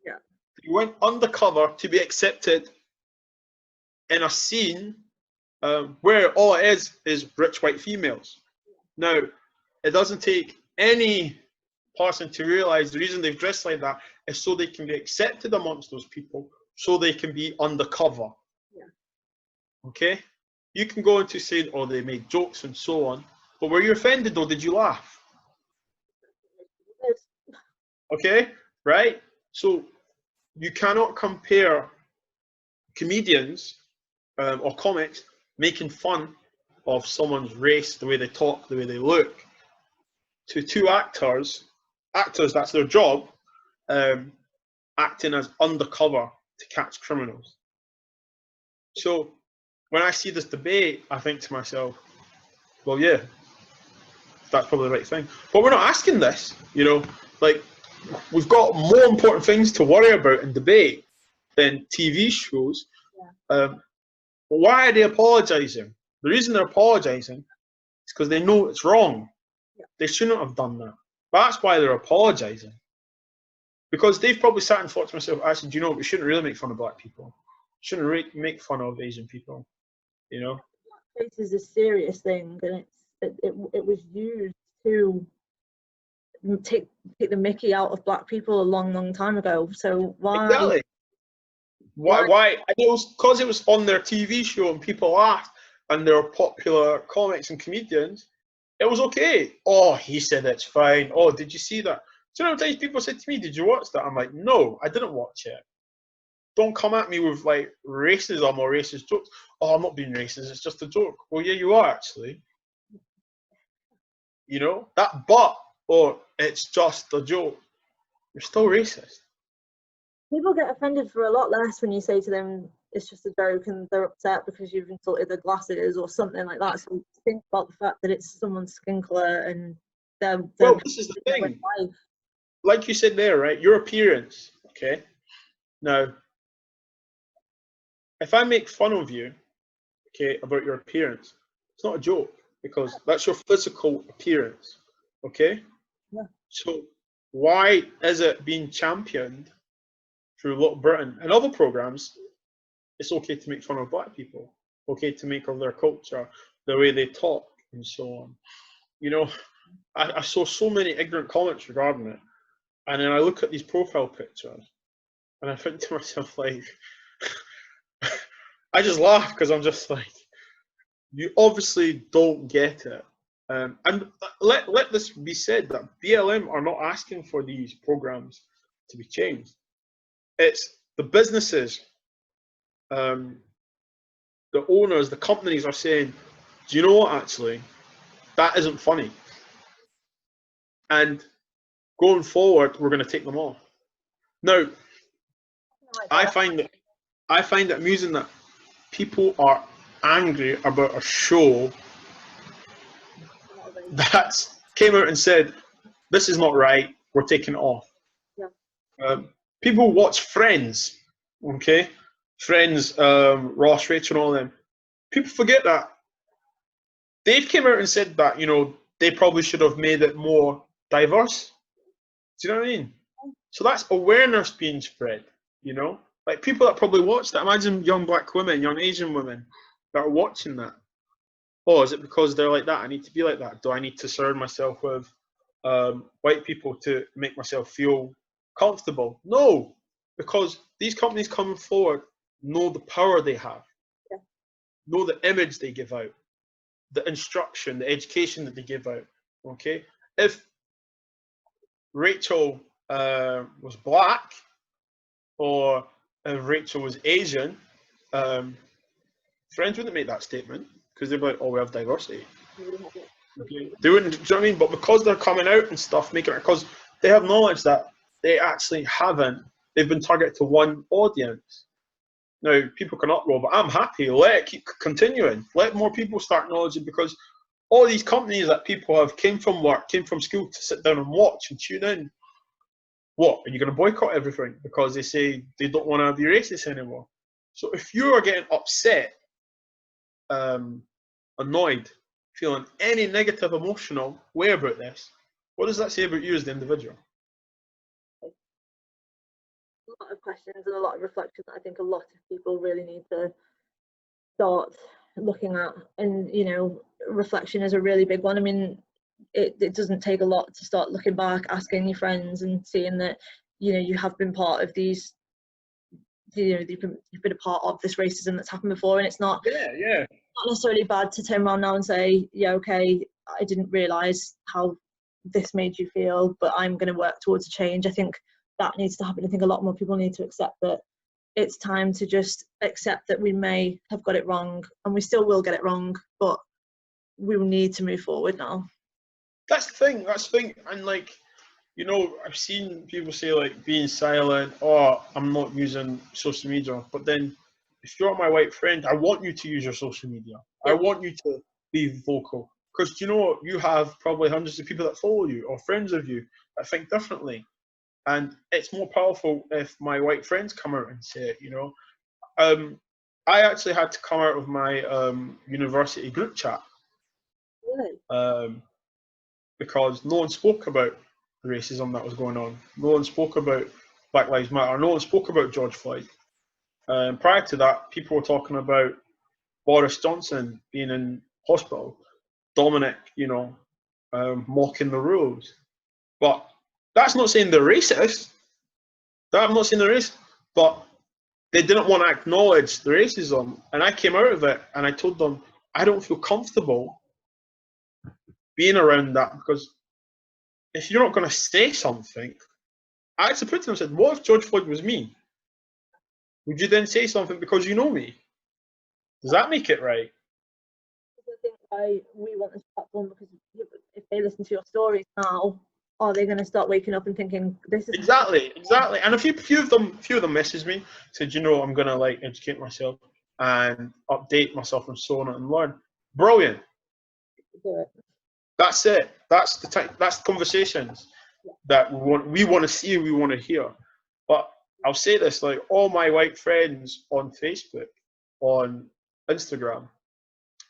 Yeah. They went undercover to be accepted in a scene where all it is rich white females. Now, it doesn't take any person to realise the reason they've dressed like that is so they can be accepted amongst those people, so they can be undercover. Yeah. Okay? You can go into saying, oh, they made jokes and so on, but were you offended or did you laugh? Okay? Right? So you cannot compare comedians or comics making fun of someone's race, the way they talk, the way they look, to two actors, that's their job, acting as undercover to catch criminals. So when I see this debate, I think to myself, well, yeah, that's probably the right thing. But we're not asking this, you know, like we've got more important things to worry about in debate than TV shows. Yeah. Why are they apologising? The reason they're apologising is because they know it's wrong. Yeah. They shouldn't have done that. That's why they're apologising. Because they've probably sat and thought to themselves, actually, do you know, we shouldn't really make fun of black people. We shouldn't make fun of Asian people, you know? Blackface is a serious thing, and it was used to take the mickey out of black people a long time ago. So why? Exactly. Why? And it was because it was on their TV show and people laughed, and they were popular comics and comedians. It was okay. Oh, he said it's fine. Oh, did you see that? Do you know how many times people said to me, did you watch that? I'm like, no, I didn't watch it. Don't come at me with like racism or racist jokes. Oh, I'm not being racist, it's just a joke. Well, yeah, you are actually. You know, that but, or it's just a joke. You're still racist. People get offended for a lot less when you say to them, it's just a joke, and they're upset because you've insulted their glasses or something like that. So think about the fact that it's someone's skin colour and they're well, this is the thing. Like you said there, right? Your appearance, okay? Now, if I make fun of you, okay, about your appearance, it's not a joke because that's your physical appearance, okay? Yeah. So why is it being championed through Little Britain and other programs? It's okay to make fun of black people, okay to make of their culture, the way they talk, and so on. You know, I saw so many ignorant comments regarding it, and then I look at these profile pictures, and I think to myself, like, I just laugh because I'm just like, you obviously don't get it. And let this be said that BLM are not asking for these programs to be changed. It's the businesses, the owners, the companies are saying, do you know what, actually, that isn't funny. And going forward, we're going to take them off. Now, I find it amusing that people are angry about a show that came out and said, this is not right, we're taking it off. Yeah. People watch Friends, okay? Friends, Ross, Rachel, and all them. People forget that they've came out and said that, you know, they probably should have made it more diverse. Do you know what I mean? So that's awareness being spread, you know? Like people that probably watch that, imagine young black women, young Asian women that are watching that. Oh, is it because they're like that? I need to be like that. Do I need to surround myself with white people to make myself feel comfortable? No, because these companies coming forward know the power they have, yeah. Know the image they give out, the instruction, the education that they give out. Okay, if Rachel was black, or if Rachel was Asian, Friends wouldn't make that statement because they'd be like, "Oh, we have diversity." Okay. They wouldn't. Do you know what I mean? But because they're coming out and stuff, making it because they have knowledge that they actually haven't. They've been targeted to one audience. Now people can uproar, but I'm happy. Let it keep continuing. Let more people start acknowledging because all these companies that people have came from work, came from school to sit down and watch and tune in. What are you going to boycott everything because they say they don't want to be racist anymore? So if you are getting upset, annoyed, feeling any negative emotional way about this, what does that say about you as the individual? A lot of questions and a lot of reflection that I think a lot of people really need to start looking at. And reflection is a really big one. I mean, it doesn't take a lot to start looking back, asking your friends, and seeing that you have been part of these. You've been a part of this racism that's happened before, and it's not not necessarily bad to turn around now and say, yeah, okay, I didn't realise how this made you feel, but I'm going to work towards a change. I think that needs to happen. I think a lot more people need to accept that it's time to just accept that we may have got it wrong, and we still will get it wrong, but we will need to move forward now. That's the thing. And like, I've seen people say like being silent, oh, I'm not using social media. But then if you're my white friend, I want you to use your social media. I want you to be vocal. Because you have probably hundreds of people that follow you or friends of you that think differently. And it's more powerful if my white friends come out and say it, I actually had to come out of my university group chat. Really? Because no one spoke about the racism that was going on. No one spoke about Black Lives Matter. No one spoke about George Floyd. Prior to that, people were talking about Boris Johnson being in hospital, Dominic, mocking the rules. But that's not saying they're racist. I'm not saying they're racist. But they didn't want to acknowledge the racism. And I came out of it and I told them, I don't feel comfortable being around that, because if you're not going to say something, I actually put to them and said, what if George Floyd was me? Would you then say something because you know me? Does that make it right? I think why we want this platform, because if they listen to your stories now, are they going to start waking up and thinking this is exactly? And a few of them messaged me, said, I'm going to like educate myself and update myself and so on and learn. Brilliant. do it. That's it. That's the type. That's the conversations that we want to see. We want to hear. But I'll say this: like all my white friends on Facebook, on Instagram,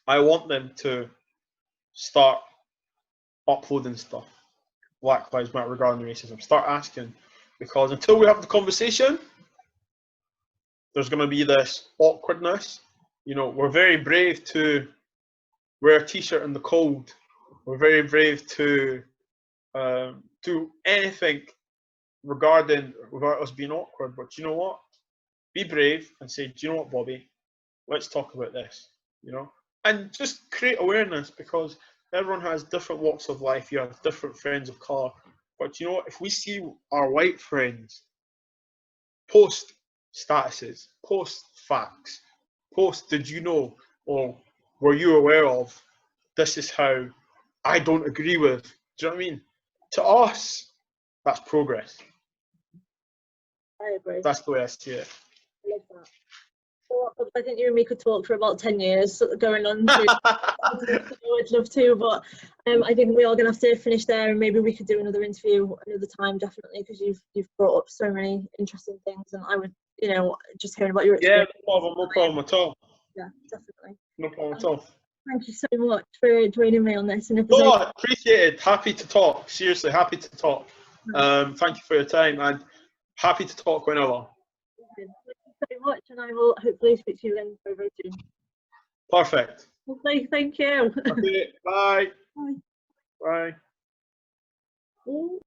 I want them to start uploading stuff, Black Lives Matter regarding racism. Start asking, because until we have the conversation, there's going to be this awkwardness. We're very brave to wear a t-shirt in the cold. We're very brave to do anything without us being awkward. But you know what? Be brave and say, do you know what, Bobby? Let's talk about this. And just create awareness, because everyone has different walks of life. You have different friends of color. But you know what? If we see our white friends post statuses, post facts, post did you know, or were you aware of, this is how I don't agree with. Do you know what I mean? To us, that's progress. I agree. That's the way I see it. I love that. Well, I think you and me could talk for about 10 years going on to I'd love to, but I think we are going to have to finish there, and maybe we could do another interview another time, definitely, because you've brought up so many interesting things, and I would, just hearing about your experience. Yeah, no problem at all. Yeah, definitely. No problem at all. Thank you so much for joining me on this. And if appreciate it. Happy to talk. Seriously, happy to talk. Thank you for your time, and happy to talk whenever. Thank you so much, and I will hopefully speak to you again very, very soon. Perfect. Okay, thank you. Okay, bye. Bye. Bye. Ooh.